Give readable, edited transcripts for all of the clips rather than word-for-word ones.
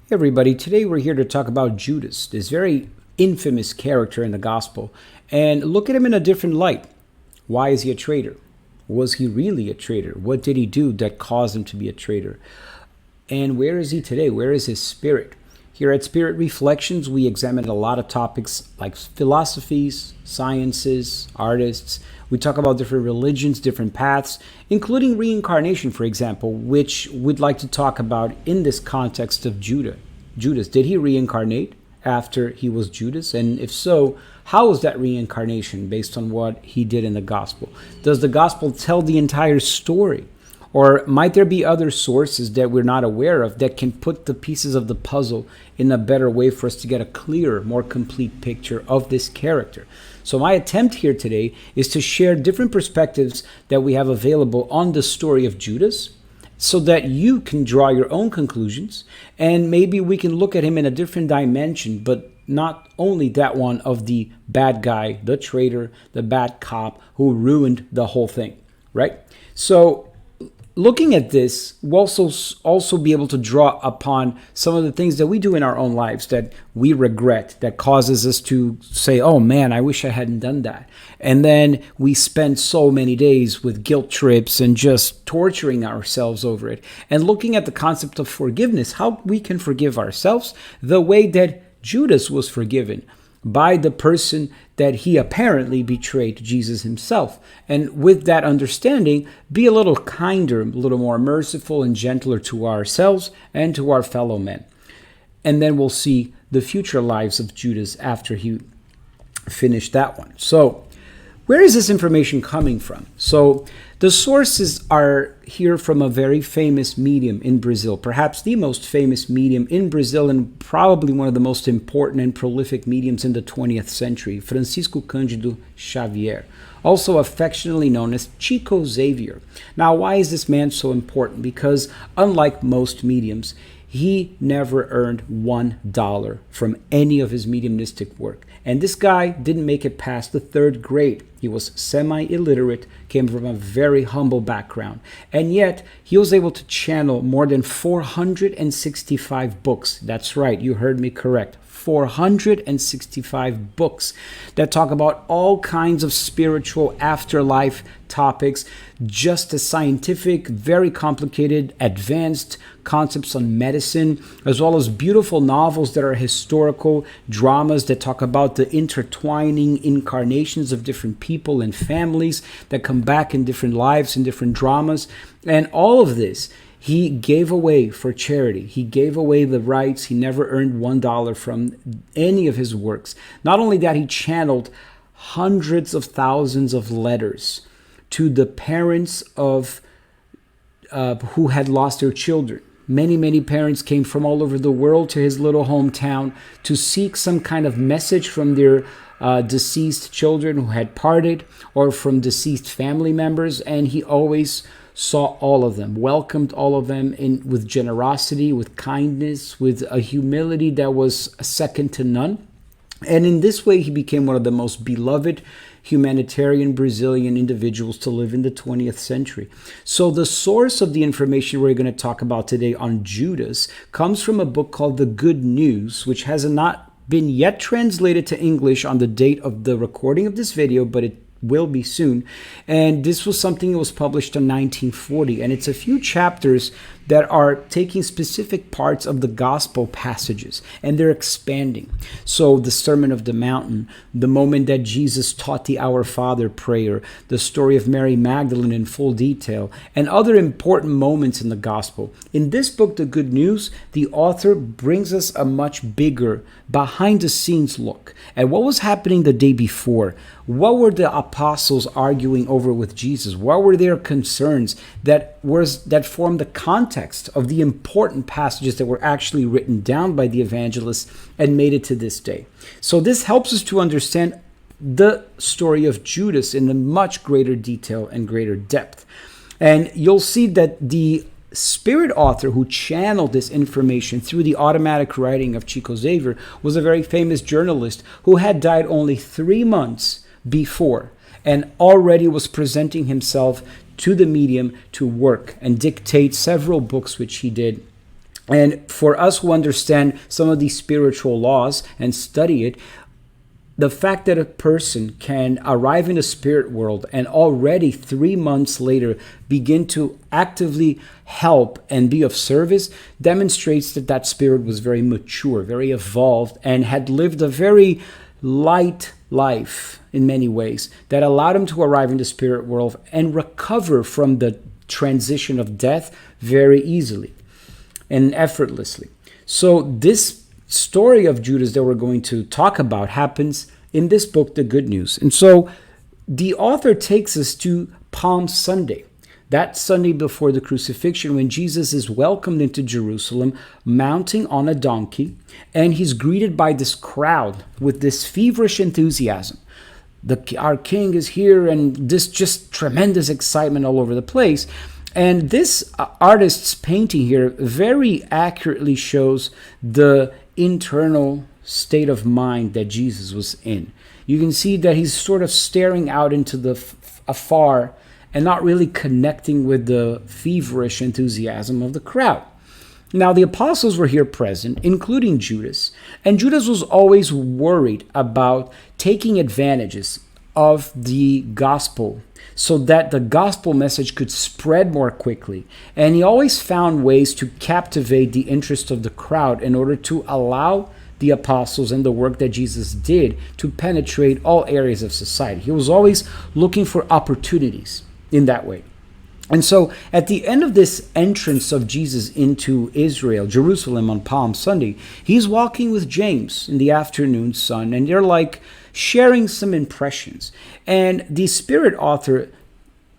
Hey everybody, today we're here to talk about Judas, this very infamous character in the gospel, and look at him in a different light. Why is he a traitor? Was he really a traitor? What did he do that caused him to be a traitor? And where is he today? Where is his spirit? Here at Spirit Reflections, we examine a lot of topics like philosophies, sciences, artists. We talk about different religions, different paths, including reincarnation, for example, which we'd like to talk about in this context of Judas. Did he reincarnate after he was Judas? And if so, how was that reincarnation based on what he did in the gospel? Does the gospel tell the entire story? Or might there be other sources that we're not aware of that can put the pieces of the puzzle in a better way for us to get a clearer, more complete picture of this character? So my attempt here today is to share different perspectives that we have available on the story of Judas so that you can draw your own conclusions, and maybe we can look at him in a different dimension, but not only that one of the bad guy, the traitor, the bad cop who ruined the whole thing, right? So looking at this, we'll also be able to draw upon some of the things that we do in our own lives that we regret, that causes us to say, oh man, I wish I hadn't done that. And then we spend so many days with guilt trips and just torturing ourselves over it. And looking at the concept of forgiveness, how we can forgive ourselves the way that Judas was forgiven by the person that he apparently betrayed, Jesus himself. And with that understanding, be a little kinder, a little more merciful and gentler to ourselves and to our fellow men. And then we'll see the future lives of Judas after he finished that one. So where is this information coming from? So the sources are here from a very famous medium in Brazil, perhaps the most famous medium in Brazil and probably one of the most important and prolific mediums in the 20th century, Francisco Cândido Xavier, also affectionately known as Chico Xavier. Now, why is this man so important? Because unlike most mediums, he never earned $1 from any of his mediumistic work. And this guy didn't make it past the 3rd grade. He was semi-illiterate, came from a very humble background. And yet, he was able to channel more than 465 books. That's right, you heard me correct. 465 books that talk about all kinds of spiritual afterlife topics, just as scientific, very complicated, advanced concepts on medicine, as well as beautiful novels that are historical, dramas that talk about the intertwining incarnations of different people and families that come back in different lives, in different dramas. And all of this he gave away for charity. He gave away the rights. He never earned $1 from any of his works. Not only that, he channeled hundreds of thousands of letters to the parents of who had lost their children. Many parents came from all over the world to his little hometown to seek some kind of message from their deceased children who had parted, or from deceased family members, and he always saw all of them, welcomed all of them with generosity, with kindness, with a humility that was second to none. And in this way, he became one of the most beloved humanitarian Brazilian individuals to live in the 20th century. So the source of the information we're going to talk about today on Judas comes from a book called The Good News, which has not been yet translated to English on the date of the recording of this video, but it will be soon. And this was something that was published in 1940, and it's a few chapters that are taking specific parts of the gospel passages and they're expanding. So the Sermon of the Mountain, the moment that Jesus taught the Our Father prayer, the story of Mary Magdalene in full detail, and other important moments in the gospel. In this book, The Good News, the author brings us a much bigger behind the scenes look at what was happening the day before. What were the apostles arguing over with Jesus? What were their concerns that formed the context of the important passages that were actually written down by the evangelists and made it to this day? So this helps us to understand the story of Judas in a much greater detail and greater depth. And you'll see that the spirit author who channeled this information through the automatic writing of Chico Xavier was a very famous journalist who had died only 3 months before and already was presenting himself to the medium to work and dictate several books which he did And for us who understand some of these spiritual laws and study it, the fact that a person can arrive in the spirit world and already 3 months later begin to actively help and be of service demonstrates that that spirit was very mature, very evolved, and had lived a very light life in many ways that allowed him to arrive in the spirit world and recover from the transition of death very easily and effortlessly. So this story of Judas that we're going to talk about happens in this book, The Good News. And so the author takes us to Palm Sunday, that Sunday before the crucifixion, when Jesus is welcomed into Jerusalem, mounting on a donkey, and he's greeted by this crowd with this feverish enthusiasm. Our king is here, and this just tremendous excitement all over the place. And this artist's painting here very accurately shows the internal state of mind that Jesus was in. You can see that he's sort of staring out into the afar and not really connecting with the feverish enthusiasm of the crowd. Now, the apostles were here present, including Judas, and Judas was always worried about taking advantages of the gospel so that the gospel message could spread more quickly. And he always found ways to captivate the interest of the crowd in order to allow the apostles and the work that Jesus did to penetrate all areas of society. He was always looking for opportunities in that way. And so at the end of this entrance of Jesus into Israel, Jerusalem on Palm Sunday, he's walking with James in the afternoon sun, and they're like sharing some impressions. And the Spirit author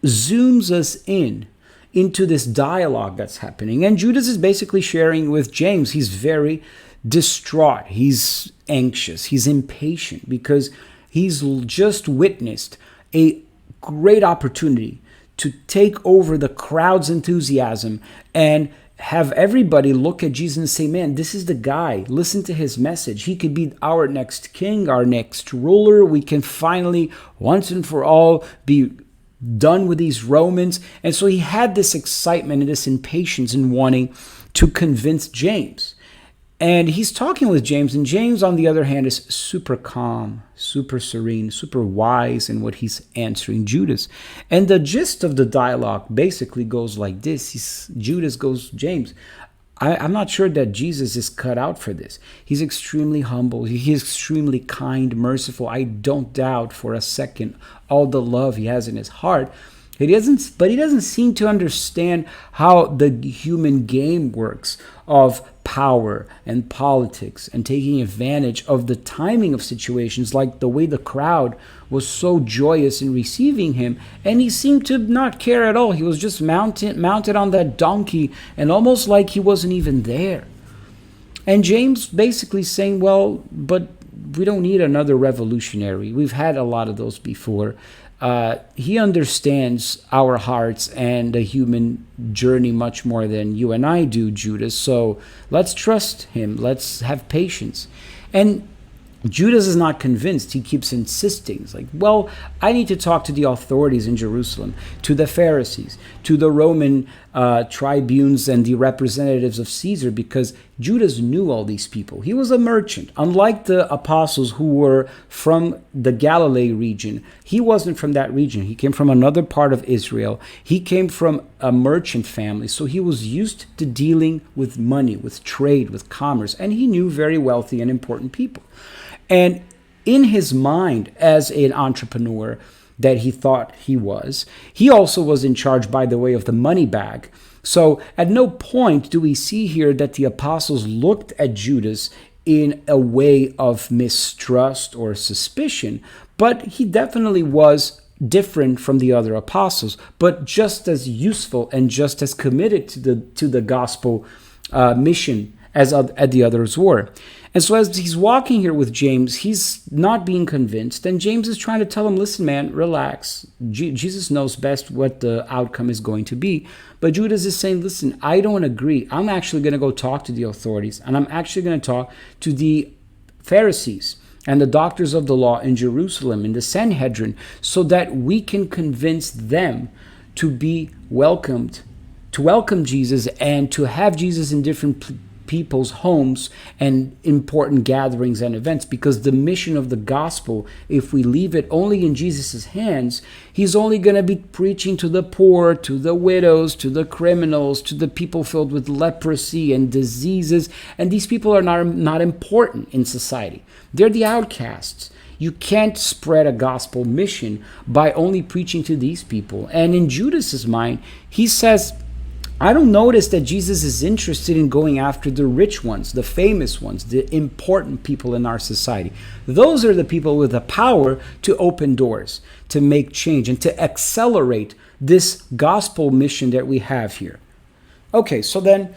zooms us into this dialogue that's happening. And Judas is basically sharing with James. He's very distraught. He's anxious. He's impatient because he's just witnessed a great opportunity to take over the crowd's enthusiasm and have everybody look at Jesus and say, man, this is the guy. Listen to his message. He could be our next king, our next ruler. We can finally, once and for all, be done with these Romans. And so he had this excitement and this impatience in wanting to convince James. And he's talking with James, and James, on the other hand, is super calm, super serene, super wise in what he's answering Judas. And the gist of the dialogue basically goes like this. Judas goes, James, I'm not sure that Jesus is cut out for this. He's extremely humble. He's extremely kind, merciful. I don't doubt for a second all the love he has in his heart. But he doesn't seem to understand how the human game works of power and politics and taking advantage of the timing of situations, like the way the crowd was so joyous in receiving him, and he seemed to not care at all. He was just mounted on that donkey and almost like he wasn't even there. And James basically saying, well, but we don't need another revolutionary. We've had a lot of those before. He understands our hearts and the human journey much more than you and I do, Judas. So let's trust him. Let's have patience. And Judas is not convinced. He keeps insisting. It's like, well, I need to talk to the authorities in Jerusalem, to the Pharisees, to the Roman tribunes and the representatives of Caesar, because Judas knew all these people. He was a merchant. Unlike the apostles who were from the Galilee region, he wasn't from that region. He came from another part of Israel. He came from a merchant family, so he was used to dealing with money, with trade, with commerce, and he knew very wealthy and important people. And in his mind, as an entrepreneur that he thought he also was in charge, by the way, of the money bag. So at no point do we see here that the apostles looked at Judas in a way of mistrust or suspicion, but he definitely was different from the other apostles, but just as useful and just as committed to the gospel mission as the others were. And so as he's walking here with James, he's not being convinced. And James is trying to tell him, listen, man, relax. Jesus knows best what the outcome is going to be. But Judas is saying, listen, I don't agree. I'm actually going to go talk to the authorities. And I'm actually going to talk to the Pharisees and the doctors of the law in Jerusalem, in the Sanhedrin, so that we can convince them to be welcomed to welcome Jesus and to have Jesus in different people's homes and important gatherings and events, because the mission of the gospel, if we leave it only in Jesus's hands, he's only going to be preaching to the poor, to the widows, to the criminals, to the people filled with leprosy and diseases, and these people are not important in society. They're the outcasts. You can't spread a gospel mission by only preaching to these people. And in Judas's mind, he says, I don't notice that Jesus is interested in going after the rich ones, the famous ones, the important people in our society. Those are the people with the power to open doors, to make change, and to accelerate this gospel mission that we have here. Okay, so then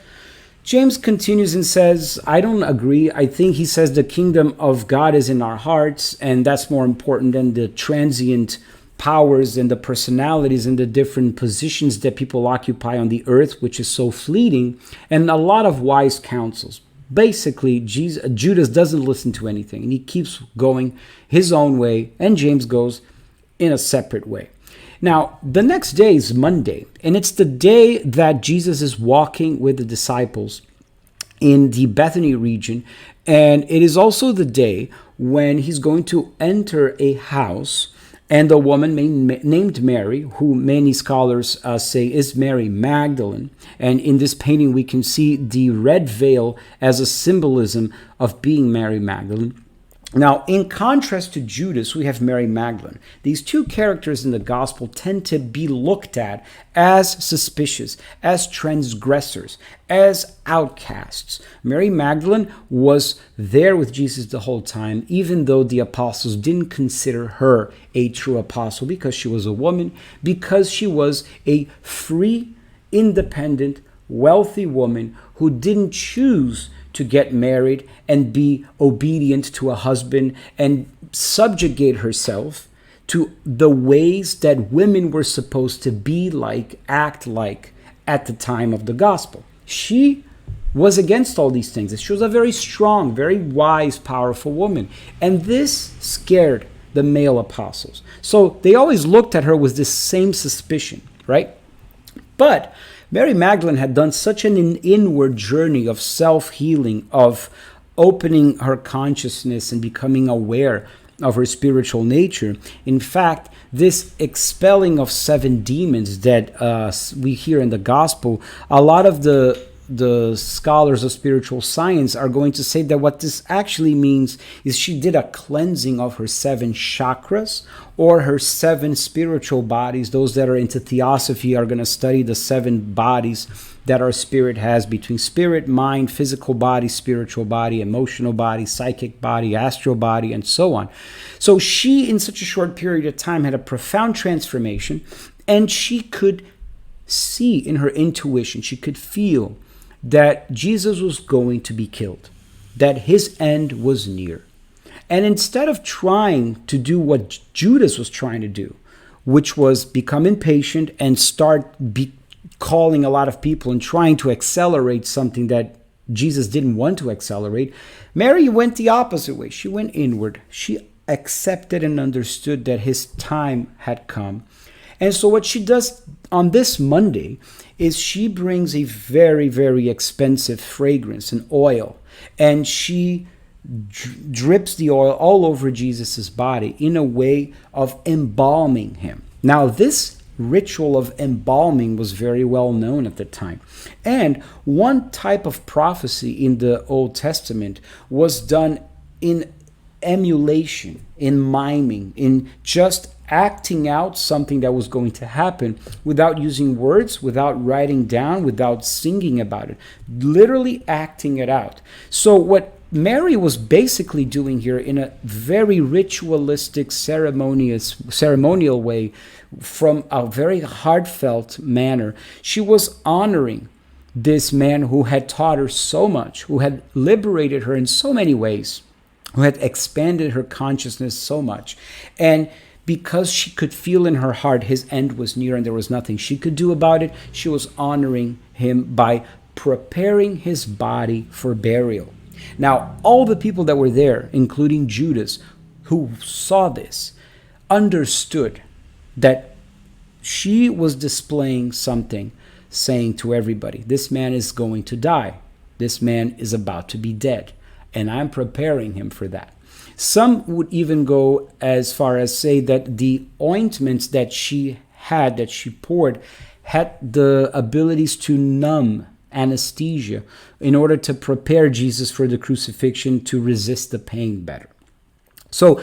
James continues and says, I don't agree. I think he says the kingdom of God is in our hearts, and that's more important than the transient powers and the personalities and the different positions that people occupy on the earth, which is so fleeting, and a lot of wise counsels. Basically, Judas doesn't listen to anything, and he keeps going his own way, and James goes in a separate way. Now, the next day is Monday, and it's the day that Jesus is walking with the disciples in the Bethany region, and it is also the day when he's going to enter a house. And a woman named Mary, who many scholars say is Mary Magdalene. And in this painting, we can see the red veil as a symbolism of being Mary Magdalene. Now, in contrast to Judas, we have Mary Magdalene. These two characters in the gospel tend to be looked at as suspicious, as transgressors, as outcasts. Mary Magdalene was there with Jesus the whole time, even though the apostles didn't consider her a true apostle, because she was a woman, because she was a free, independent, wealthy woman who didn't choose to get married and be obedient to a husband and subjugate herself to the ways that women were supposed to be like, act like at the time of the gospel. She was against all these things. She was a very strong, very wise, powerful woman. And this scared the male apostles. So they always looked at her with this same suspicion, right? But Mary Magdalene had done such an inward journey of self-healing, of opening her consciousness and becoming aware of her spiritual nature. In fact, this expelling of 7 demons that we hear in the gospel, a lot of the scholars of spiritual science are going to say that what this actually means is she did a cleansing of her 7 chakras, or her 7 spiritual bodies. Those that are into theosophy are going to study the 7 bodies that our spirit has, between spirit, mind, physical body, spiritual body, emotional body, psychic body, astral body, and so on. So she, in such a short period of time, had a profound transformation, and she could see in her intuition, she could feel that Jesus was going to be killed, that his end was near. And instead of trying to do what Judas was trying to do, which was become impatient and start calling a lot of people and trying to accelerate something that Jesus didn't want to accelerate, Mary went the opposite way. She went inward. She accepted and understood that his time had come. And so what she does on this Monday is she brings a very, very expensive fragrance, an oil, and she drips the oil all over Jesus's body in a way of embalming him. Now, this ritual of embalming was very well known at the time. And one type of prophecy in the Old Testament was done in emulation, in miming, in just acting out something that was going to happen without using words, without writing down, without singing about it, literally acting it out. So what Mary was basically doing here in a very ritualistic, ceremonial way, from a very heartfelt manner, she was honoring this man who had taught her so much, who had liberated her in so many ways, who had expanded her consciousness so much. And because she could feel in her heart his end was near and there was nothing she could do about it, she was honoring him by preparing his body for burial. Now, all the people that were there, including Judas, who saw this, understood that she was displaying something saying to everybody, this man is going to die. This man is about to be dead, and I'm preparing him for that. Some would even go as far as say that the ointments that she had, that she poured, had the abilities to numb, anesthesia, in order to prepare Jesus for the crucifixion, to resist the pain better. So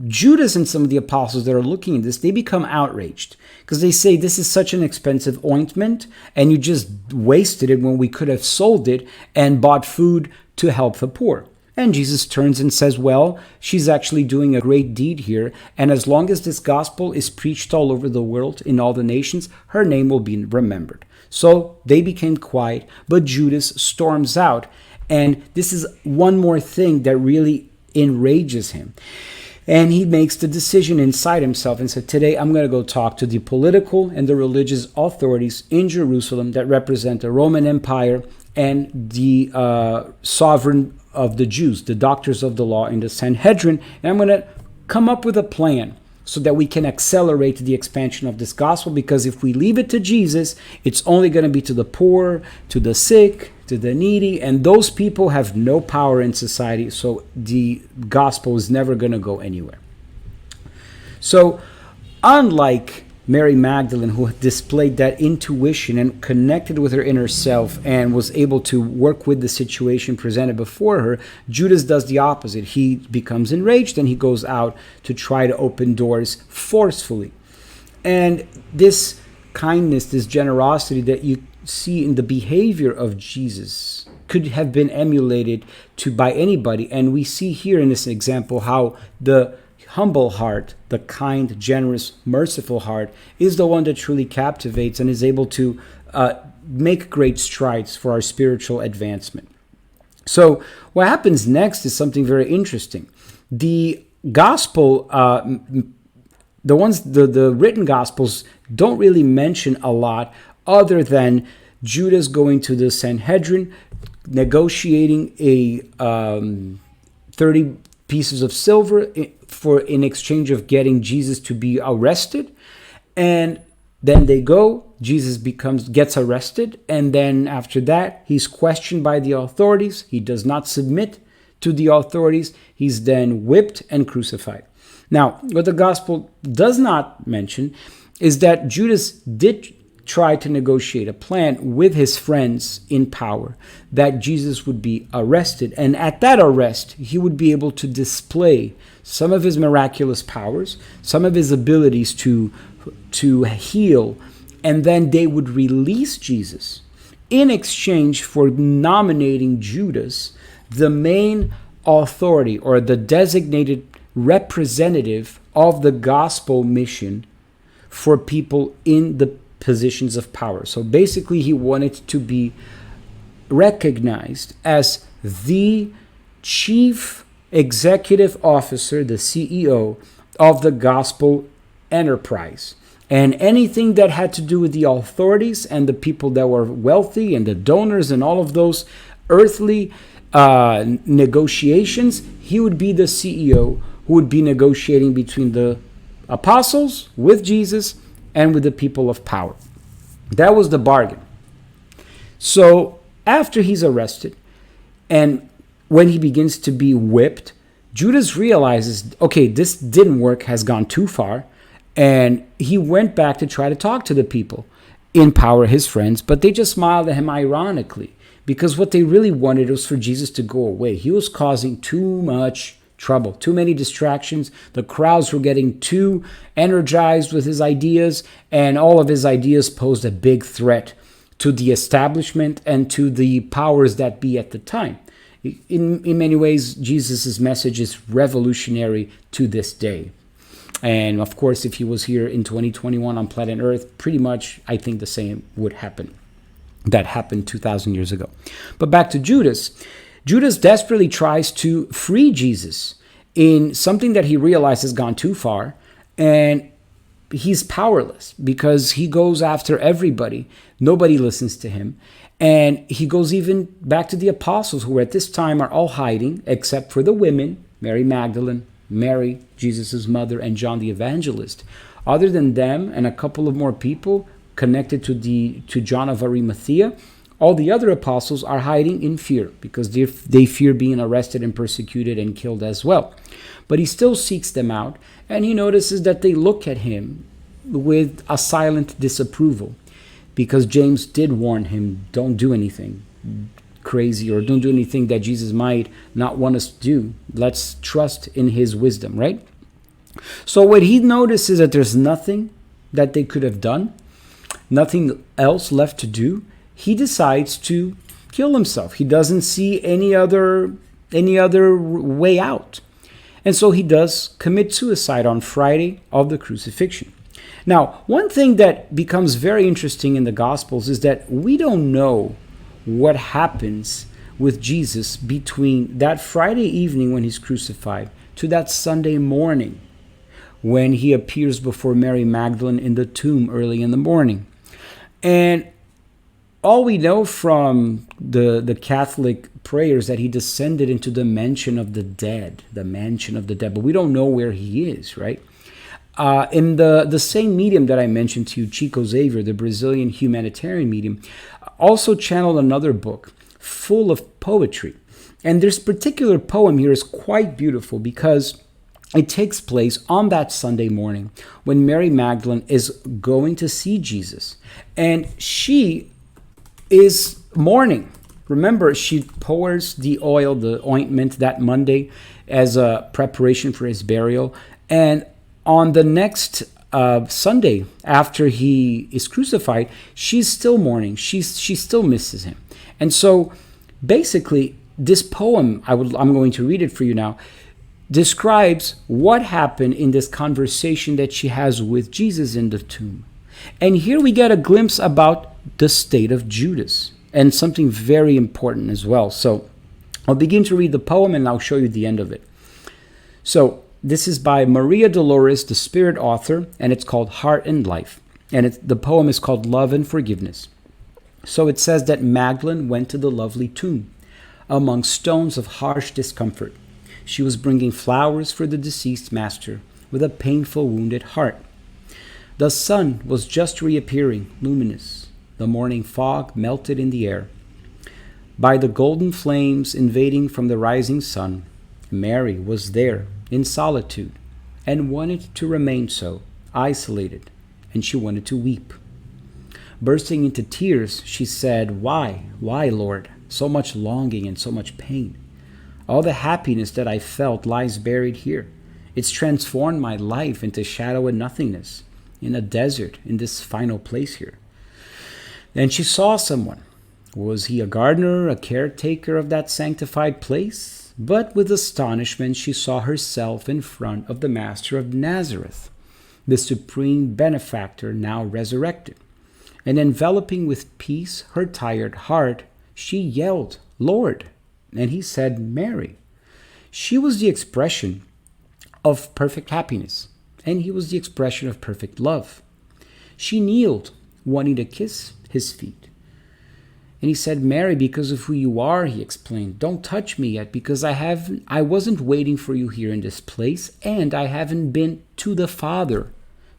Judas and some of the apostles that are looking at this, they become outraged because they say this is such an expensive ointment and you just wasted it when we could have sold it and bought food to help the poor. And Jesus turns and says, well, she's actually doing a great deed here. And as long as this gospel is preached all over the world, in all the nations, her name will be remembered. So they became quiet, but Judas storms out. And this is one more thing that really enrages him. And he makes the decision inside himself and said, today I'm going to go talk to the political and the religious authorities in Jerusalem that represent the Roman Empire and the sovereign of the Jews, the doctors of the law in the Sanhedrin. And I'm going to come up with a plan so that we can accelerate the expansion of this gospel, because if we leave it to Jesus, it's only going to be to the poor, to the sick, to the needy, and those people have no power in society, so the gospel is never going to go anywhere. So unlike Mary Magdalene, who displayed that intuition and connected with her inner self and was able to work with the situation presented before her, Judas does the opposite. He becomes enraged and he goes out to try to open doors forcefully. And this kindness, this generosity that you see in the behavior of Jesus could have been emulated by anybody. And we see here in this example how the humble heart, the kind, generous, merciful heart, is the one that truly captivates and is able to make great strides for our spiritual advancement. So what happens next is something very interesting. The gospel, the written gospels don't really mention a lot other than Judas going to the Sanhedrin, negotiating a 30 pieces of silver in exchange of getting Jesus to be arrested. And then they go, Jesus gets arrested, and then after that he's questioned by the authorities. He does not submit to the authorities. He's then whipped and crucified. Now, what the gospel does not mention is that Judas did try to negotiate a plan with his friends in power that Jesus would be arrested, and at that arrest he would be able to display some of his miraculous powers, some of his abilities to heal, and then they would release Jesus in exchange for nominating Judas the main authority or the designated representative of the gospel mission for people in the positions of power. So basically he wanted to be recognized as the chief executive officer, the CEO of the gospel enterprise. And anything that had to do with the authorities and the people that were wealthy and the donors and all of those earthly negotiations, he would be the CEO who would be negotiating between the apostles with Jesus and with the people of power. That was the bargain. So after he's arrested and when he begins to be whipped, Judas realizes, okay, this didn't work, has gone too far. And he went back to try to talk to the people in power, his friends, but they just smiled at him ironically, because what they really wanted was for Jesus to go away. He was causing too much trouble, too many distractions. The crowds were getting too energized with his ideas, and all of his ideas posed a big threat to the establishment and to the powers that be at the time. In many ways, Jesus' message is revolutionary to this day. And of course, if he was here in 2021 on planet Earth, pretty much I think the same would happen. That happened 2,000 years ago. But back to Judas. Judas desperately tries to free Jesus in something that he realizes has gone too far, and he's powerless because he goes after everybody. Nobody listens to him. And he goes even back to the apostles, who at this time are all hiding, except for the women, Mary Magdalene, Mary, Jesus' mother, and John the Evangelist. Other than them and a couple of more people, connected to John of Arimathea. All the other apostles are hiding in fear because they fear being arrested and persecuted and killed as well. But he still seeks them out, and he notices that they look at him with a silent disapproval, because James did warn him, don't do anything crazy, or don't do anything that Jesus might not want us to do. Let's trust in his wisdom, right? So what he notices is that there's nothing that they could have done, nothing else left to do. He decides to kill himself. He doesn't see any other way out. And so he does commit suicide on Friday of the crucifixion. Now, one thing that becomes very interesting in the Gospels is that we don't know what happens with Jesus between that Friday evening when he's crucified to that Sunday morning when he appears before Mary Magdalene in the tomb early in the morning. And all we know from the Catholic prayers that he descended into the mansion of the dead, but we don't know where he is, right? In the same medium that I mentioned to you, Chico Xavier, the Brazilian humanitarian medium, also channeled another book full of poetry. And this particular poem here is quite beautiful because it takes place on that Sunday morning when Mary Magdalene is going to see Jesus. And she is mourning. Remember, she pours the oil, the ointment, that Monday as a preparation for his burial. And on the next Sunday, after he is crucified, she's still mourning. She still misses him. And so basically, this poem, I'm going to read it for you now, describes what happened in this conversation that she has with Jesus in the tomb. And here we get a glimpse about the state of Judas, and something very important as well. So I'll begin to read the poem and I'll show you the end of it. So this is by Maria Dolores, the Spirit author, and it's called Heart and Life. And the poem is called Love and Forgiveness. So it says that Magdalene went to the lovely tomb among stones of harsh discomfort. She was bringing flowers for the deceased master with a painful, wounded heart. The sun was just reappearing, luminous. The morning fog melted in the air. By the golden flames invading from the rising sun, Mary was there in solitude and wanted to remain so, isolated, and she wanted to weep. Bursting into tears, she said, Why, Lord, so much longing and so much pain? All the happiness that I felt lies buried here. It's transformed my life into shadow and nothingness, in a desert, in this final place here. Then she saw someone. Was he a gardener, a caretaker of that sanctified place? But with astonishment she saw herself in front of the Master of Nazareth, the supreme benefactor now resurrected. And enveloping with peace her tired heart, she yelled, Lord! And he said, Mary. She was the expression of perfect happiness, and he was the expression of perfect love. She kneeled, wanting to kiss his feet. And he said, Mary, because of who you are, he explained, don't touch me yet, because I wasn't waiting for you here in this place, and I haven't been to the Father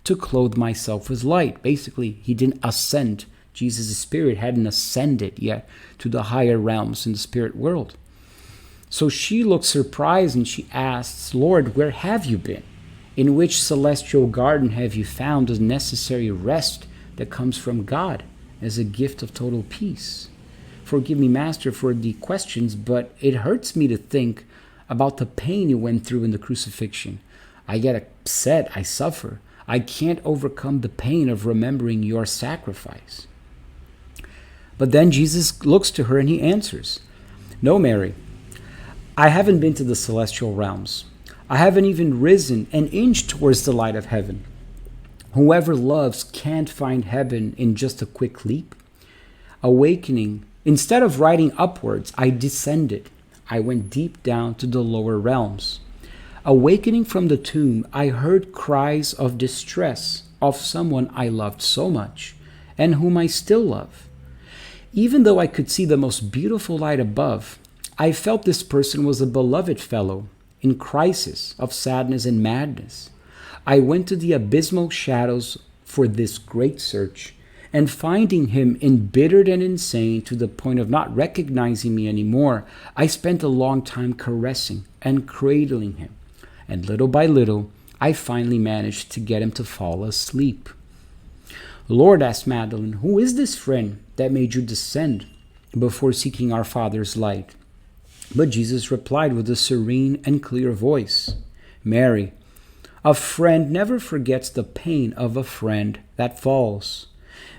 to clothe myself with light. Basically, he didn't ascend. Jesus' spirit hadn't ascended yet to the higher realms in the spirit world. So she looks surprised and she asks, Lord, where have you been? In which celestial garden have you found the necessary rest that comes from God as a gift of total peace? Forgive me, Master, for the questions, but it hurts me to think about the pain you went through in the crucifixion. I get upset, I suffer. I can't overcome the pain of remembering your sacrifice. But then Jesus looks to her and he answers, No, Mary, I haven't been to the celestial realms. I haven't even risen an inch towards the light of heaven. Whoever loves can't find heaven in just a quick leap. Awakening, instead of riding upwards, I descended. I went deep down to the lower realms. Awakening from the tomb, I heard cries of distress of someone I loved so much and whom I still love. Even though I could see the most beautiful light above, I felt this person was a beloved fellow in crisis of sadness and madness. I went to the abysmal shadows for this great search, and finding him embittered and insane to the point of not recognizing me anymore, I spent a long time caressing and cradling him. And little by little, I finally managed to get him to fall asleep. Lord, asked Magdalene, who is this friend that made you descend before seeking our Father's light? But Jesus replied with a serene and clear voice, Mary, a friend never forgets the pain of a friend that falls.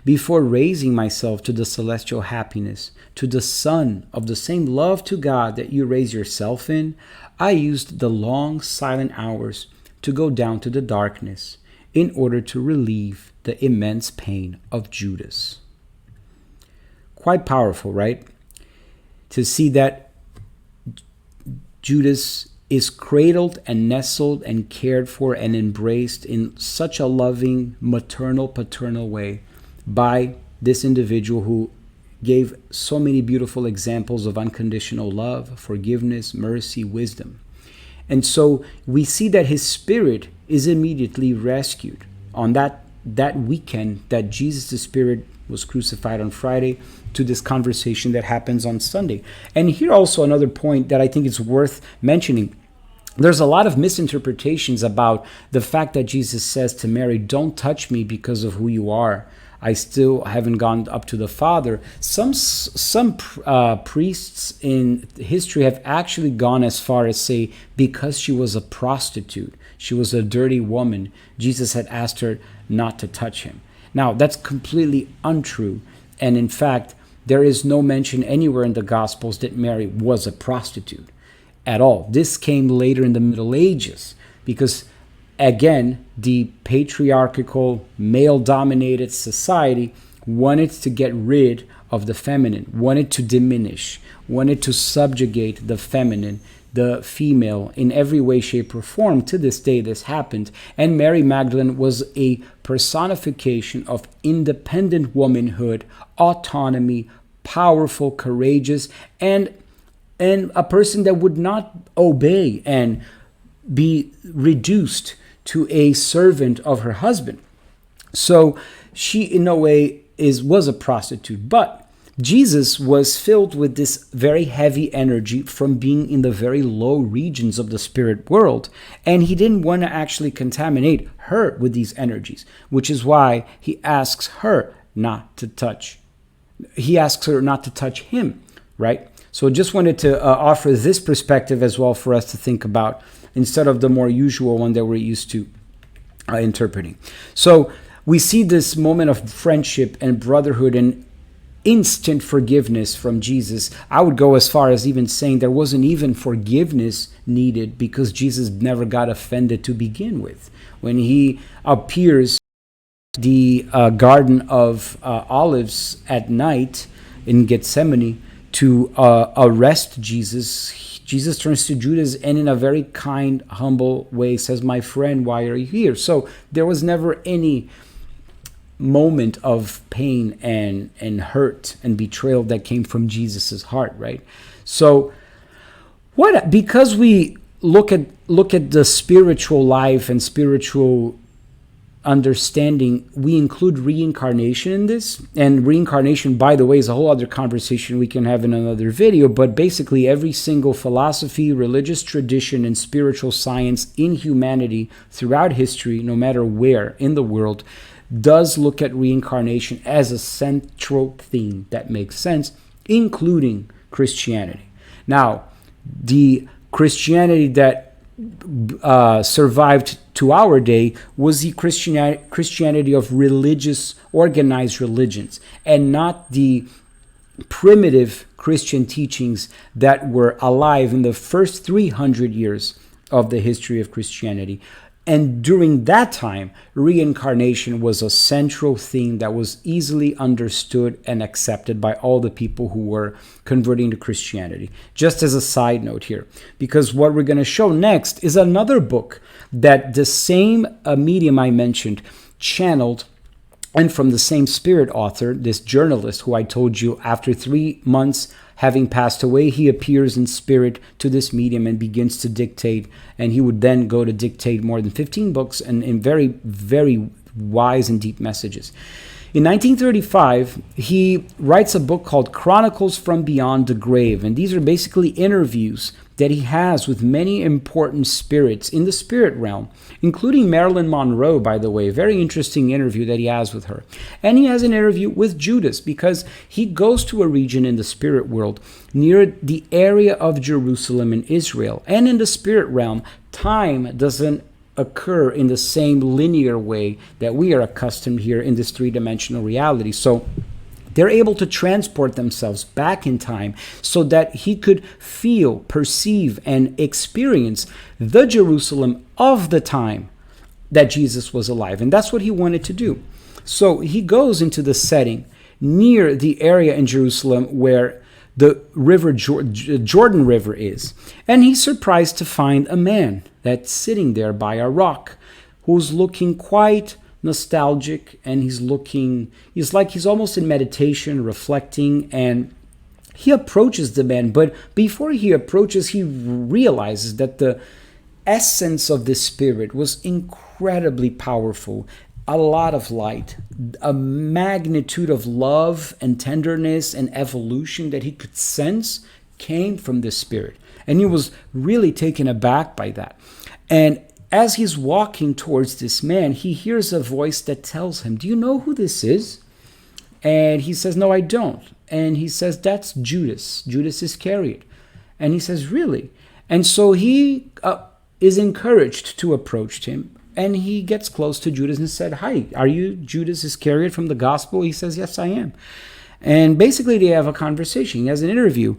Before raising myself to the celestial happiness, to the sun of the same love to God that you raise yourself in, I used the long silent hours to go down to the darkness in order to relieve the immense pain of Judas. Quite powerful, right? To see that Judas is cradled and nestled and cared for and embraced in such a loving, maternal, paternal way by this individual who gave so many beautiful examples of unconditional love, forgiveness, mercy, wisdom. And so we see that his spirit is immediately rescued. On that weekend that Jesus' spirit was crucified on Friday, to this conversation that happens on Sunday. And here also another point that I think is worth mentioning. There's a lot of misinterpretations about the fact that Jesus says to Mary, don't touch me because of who you are. I still haven't gone up to the Father. Some priests in history have actually gone as far as say, because she was a prostitute, she was a dirty woman, Jesus had asked her not to touch him. Now, that's completely untrue. And in fact, there is no mention anywhere in the Gospels that Mary was a prostitute at all. This came later in the Middle Ages because, again, the patriarchal, male-dominated society wanted to get rid of the feminine, wanted to diminish, wanted to subjugate the feminine, the female, in every way, shape, or form. To this day, this happened. And Mary Magdalene was a personification of independent womanhood, autonomy, powerful, courageous, and a person that would not obey and be reduced to a servant of her husband. So she, in a way, was a prostitute. But Jesus was filled with this very heavy energy from being in the very low regions of the spirit world. And he didn't want to actually contaminate her with these energies, which is why he asks her not to touch. He asks her not to touch him, right? So just wanted to offer this perspective as well for us to think about instead of the more usual one that we're used to interpreting. So we see this moment of friendship and brotherhood and instant forgiveness from Jesus. I would go as far as even saying there wasn't even forgiveness needed because Jesus never got offended to begin with. When he appears in the Garden of Olives at night in Gethsemane to arrest Jesus, Jesus turns to Judas and in a very kind, humble way says, my friend, why are you here? So there was never any moment of pain and hurt and betrayal that came from Jesus's heart, right? So because we look at the spiritual life and spiritual understanding, we include reincarnation in this. And reincarnation, by the way, is a whole other conversation we can have in another video. But basically every single philosophy, religious tradition, and spiritual science in humanity throughout history, no matter where in the world, does look at reincarnation as a central theme that makes sense, including Christianity. Now, the Christianity that survived to our day was the Christianity of religious, organized religions, and not the primitive Christian teachings that were alive in the first 300 years of the history of Christianity. And during that time, reincarnation was a central theme that was easily understood and accepted by all the people who were converting to Christianity. Just as a side note here, because what we're going to show next is another book that the same medium I mentioned channeled, and from the same spirit author, this journalist who I told you after 3 months having passed away, he appears in spirit to this medium and begins to dictate. And he would then go to dictate more than 15 books and in very, very wise and deep messages. In 1935, he writes a book called Chronicles from Beyond the Grave. And these are basically interviews that he has with many important spirits in the spirit realm, including Marilyn Monroe, by the way. Very interesting interview that he has with her. And he has an interview with Judas because he goes to a region in the spirit world near the area of Jerusalem in Israel. And in the spirit realm, time doesn't occur in the same linear way that we are accustomed here in this three-dimensional reality. So they're able to transport themselves back in time so that he could feel, perceive, and experience the Jerusalem of the time that Jesus was alive. And that's what he wanted to do. So he goes into the setting near the area in Jerusalem where the river Jordan River is. And he's surprised to find a man that's sitting there by a rock who's looking quite nostalgic, and he's like he's almost in meditation, reflecting, and he approaches the man. But before he approaches, he realizes that the essence of the spirit was incredibly powerful. A lot of light, a magnitude of love and tenderness and evolution that he could sense came from this spirit. And he was really taken aback by that. And as he's walking towards this man, he hears a voice that tells him, "Do you know who this is?" And he says, "No, I don't." And he says, "That's Judas Iscariot." And he says, "Really?" And so he is encouraged to approach him. And he gets close to Judas and said, "Hi, are you Judas Iscariot from the gospel?" He says, "Yes, I am." And basically they have a conversation. He has an interview.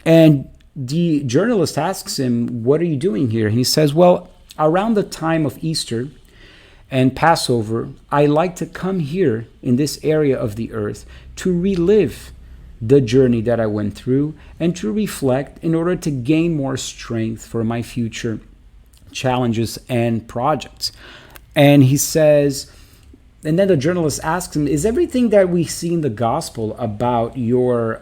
And the journalist asks him, "What are you doing here?" And he says, "Well, around the time of Easter and Passover, I like to come here in this area of the earth to relive the journey that I went through and to reflect in order to gain more strength for my future challenges and projects." And he says, and then the journalist asks him, "Is everything that we see in the gospel about your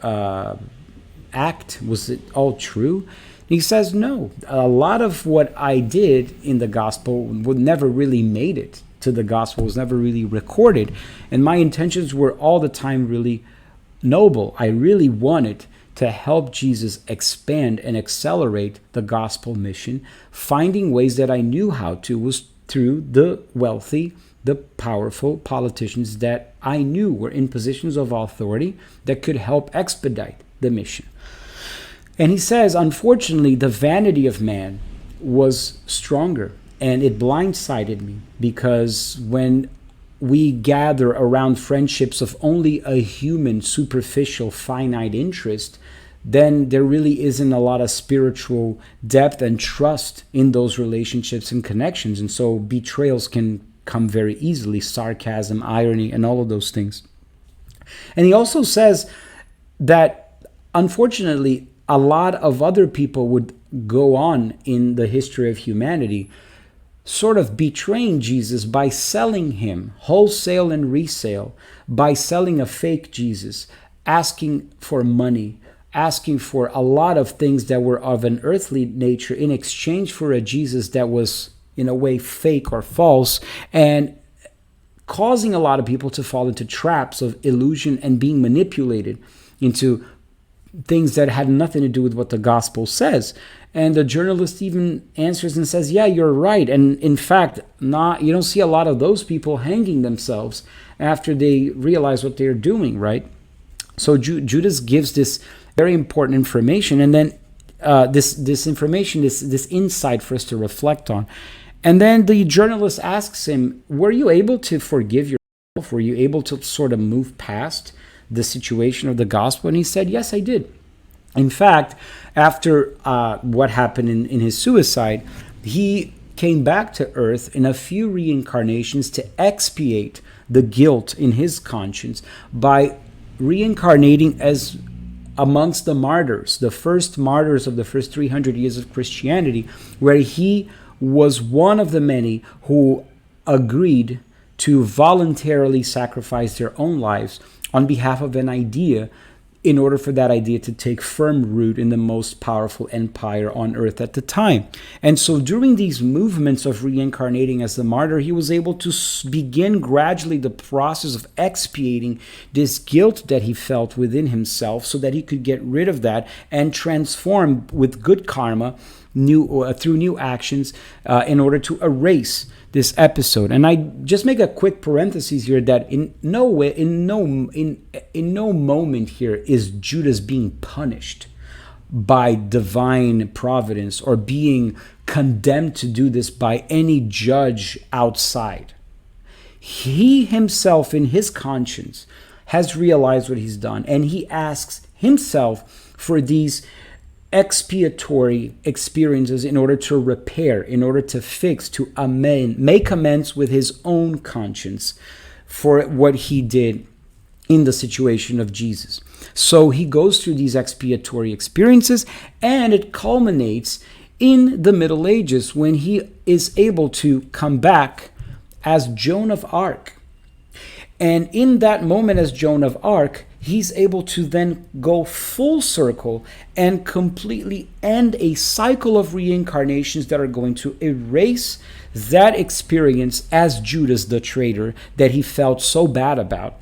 act, was it all true?" He says, "No, a lot of what I did in the gospel would never really made it to the gospel, was never really recorded. And my intentions were all the time really noble. I really wanted to help Jesus expand and accelerate the gospel mission. Finding ways that I knew how to was through the wealthy, the powerful politicians that I knew were in positions of authority that could help expedite the mission." And he says, unfortunately, the vanity of man was stronger, and it blindsided me, because when we gather around friendships of only a human, superficial, finite interest, then there really isn't a lot of spiritual depth and trust in those relationships and connections. And so betrayals can come very easily, sarcasm, irony, and all of those things. And he also says that, unfortunately, a lot of other people would go on in the history of humanity sort of betraying Jesus by selling him wholesale and resale, by selling a fake Jesus, asking for money, asking for a lot of things that were of an earthly nature in exchange for a Jesus that was in a way fake or false, and causing a lot of people to fall into traps of illusion and being manipulated into things that had nothing to do with what the gospel says. And the journalist even answers and says, "Yeah, you're right. And in fact, you don't see a lot of those people hanging themselves after they realize what they're doing, right?" So Judas gives this very important information, and then this information, this insight for us to reflect on. And then the journalist asks him, "Were you able to forgive yourself? Were you able to sort of move past the situation of the gospel?" And he said, "Yes, I did." In fact, after what happened in his suicide, he came back to earth in a few reincarnations to expiate the guilt in his conscience by reincarnating as amongst the martyrs, the first martyrs of the first 300 years of Christianity, where he was one of the many who agreed to voluntarily sacrifice their own lives on behalf of an idea in order for that idea to take firm root in the most powerful empire on earth at the time. And so during these movements of reincarnating as the martyr, he was able to begin gradually the process of expiating this guilt that he felt within himself so that he could get rid of that and transform with good karma through new actions in order to erase this episode. And I just make a quick parenthesis here that in no moment here is Judas being punished by divine providence or being condemned to do this by any judge outside. He himself in his conscience has realized what he's done, and he asks himself for these expiatory experiences in order to repair, in order to fix, to amend, make amends with his own conscience for what he did in the situation of Jesus. So he goes through these expiatory experiences, and it culminates in the Middle Ages when he is able to come back as Joan of Arc. And in that moment as Joan of Arc, he's able to then go full circle and completely end a cycle of reincarnations that are going to erase that experience as Judas the traitor that he felt so bad about.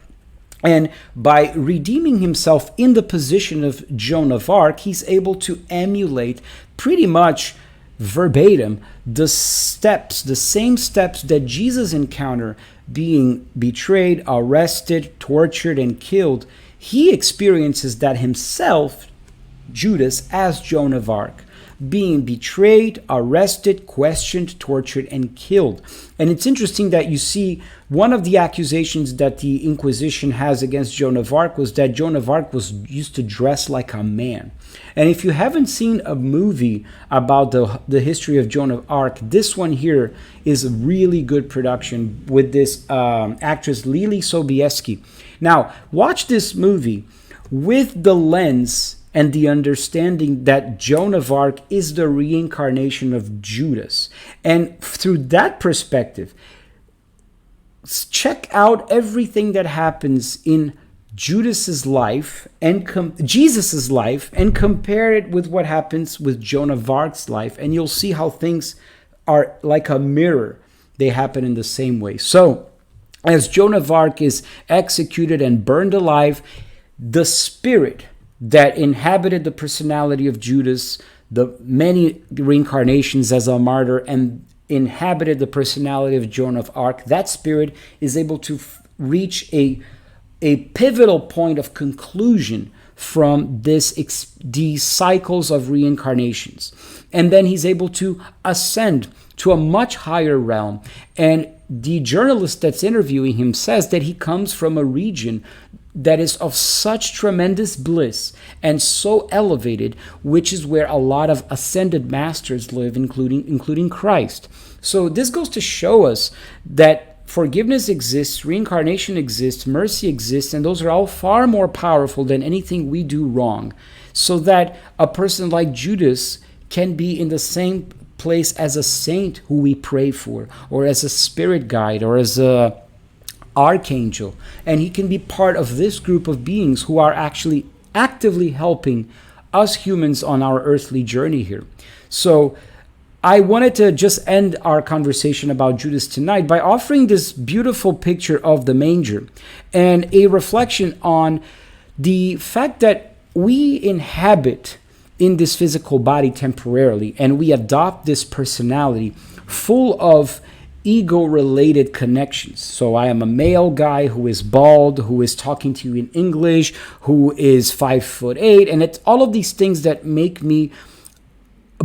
And by redeeming himself in the position of Joan of Arc, he's able to emulate pretty much verbatim the same steps that Jesus encountered, being betrayed, arrested, tortured, and killed. He experiences that himself, Judas, as Joan of Arc, being betrayed, arrested, questioned, tortured, and killed. And it's interesting that you see one of the accusations that the Inquisition has against Joan of Arc was that Joan of Arc used to dress like a man. And if you haven't seen a movie about the history of Joan of Arc, this one here is a really good production with this actress Lily Sobieski. Now, watch this movie with the lens and the understanding that Joan of Arc is the reincarnation of Judas. And through that perspective, check out everything that happens in Judas's life and Jesus's life and compare it with what happens with Joan of Arc's life, and you'll see how things are like a mirror. They happen in the same way. So, as Joan of Arc is executed and burned alive, the spirit that inhabited the personality of Judas, the many reincarnations as a martyr, and inhabited the personality of Joan of Arc, that spirit is able to reach a pivotal point of conclusion from these cycles of reincarnations. And then he's able to ascend to a much higher realm. And the journalist that's interviewing him says that he comes from a region that is of such tremendous bliss and so elevated, which is where a lot of ascended masters live, including Christ. So this goes to show us that forgiveness exists, reincarnation exists, mercy exists, and those are all far more powerful than anything we do wrong. So that a person like Judas can be in the same place as a saint who we pray for, or as a spirit guide, or as a archangel, and he can be part of this group of beings who are actually actively helping us humans on our earthly journey here. So I wanted to just end our conversation about Judas tonight by offering this beautiful picture of the manger and a reflection on the fact that we inhabit in this physical body temporarily, and we adopt this personality full of ego-related connections. So I am a male guy who is bald, who is talking to you in English, who is 5'8", and it's all of these things that make me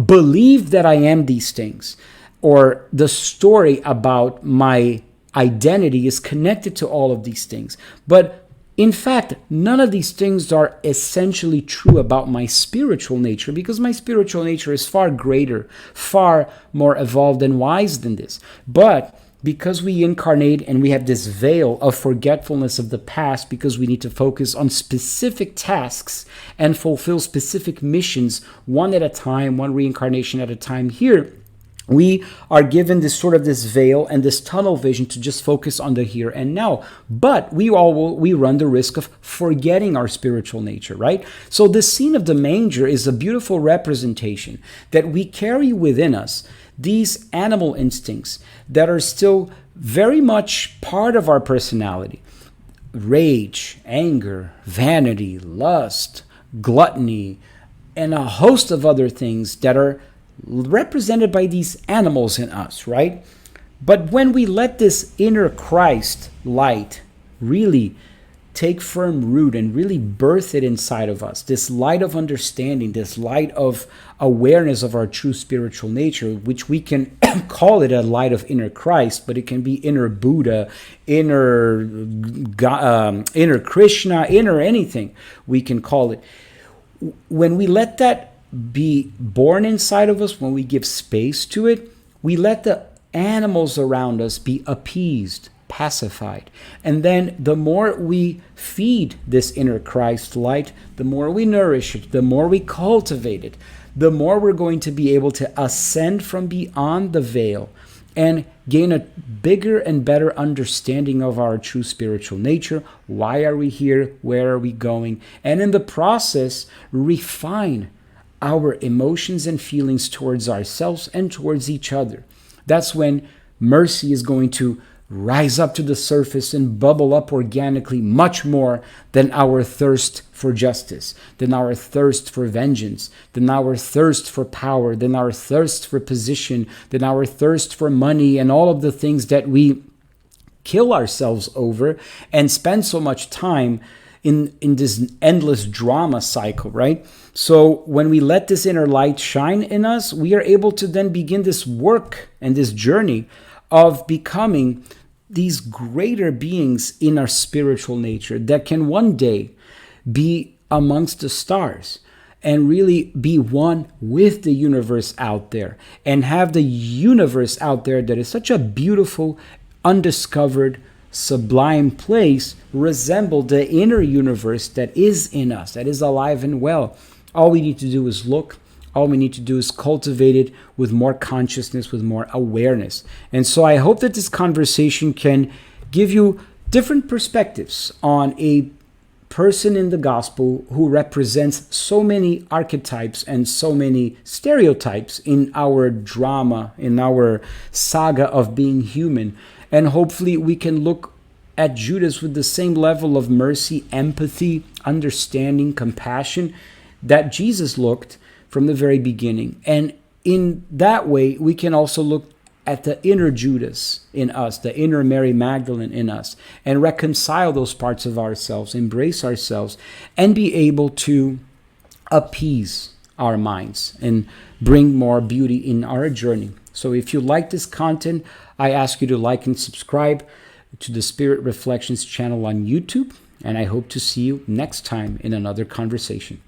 believe that I am these things, or the story about my identity is connected to all of these things. But in fact, none of these things are essentially true about my spiritual nature, because my spiritual nature is far greater, far more evolved and wise than this. But because we incarnate and we have this veil of forgetfulness of the past, because we need to focus on specific tasks and fulfill specific missions, one at a time, one reincarnation at a time here, We are given this veil and this tunnel vision to just focus on the here and now. But we run the risk of forgetting our spiritual nature, right? So this scene of the manger is a beautiful representation that we carry within us these animal instincts that are still very much part of our personality. Rage, anger, vanity, lust, gluttony, and a host of other things that are represented by these animals in us, right? But when we let this inner Christ light really take firm root and really birth it inside of us, this light of understanding, this light of awareness of our true spiritual nature, which we can call it a light of inner Christ, but it can be inner Buddha, inner Krishna, inner anything we can call it. When we let that be born inside of us, when we give space to it, we let the animals around us be appeased, pacified. And then the more we feed this inner Christ light, the more we nourish it, the more we cultivate it, the more we're going to be able to ascend from beyond the veil and gain a bigger and better understanding of our true spiritual nature. Why are we here? Where are we going? And in the process, refine our emotions and feelings towards ourselves and towards each other. That's when mercy is going to rise up to the surface and bubble up organically much more than our thirst for justice, than our thirst for vengeance, than our thirst for power, than our thirst for position, than our thirst for money, and all of the things that we kill ourselves over and spend so much time in this endless drama cycle, right? So when we let this inner light shine in us, we are able to then begin this work and this journey of becoming these greater beings in our spiritual nature that can one day be amongst the stars and really be one with the universe out there, and have the universe out there that is such a beautiful, undiscovered, sublime place resemble the inner universe that is in us, that is alive and well. All we need to do is look. All we need to do is cultivate it with more consciousness, with more awareness. And so I hope that this conversation can give you different perspectives on a person in the gospel who represents so many archetypes and so many stereotypes in our drama, in our saga of being human. And hopefully we can look at Judas with the same level of mercy, empathy, understanding, compassion that Jesus looked from the very beginning. And in that way, we can also look at the inner Judas in us, the inner Mary Magdalene in us, and reconcile those parts of ourselves, embrace ourselves, and be able to appease our minds and bring more beauty in our journey. So if you like this content, I ask you to like and subscribe to the Spirit Reflections channel on YouTube, and I hope to see you next time in another conversation.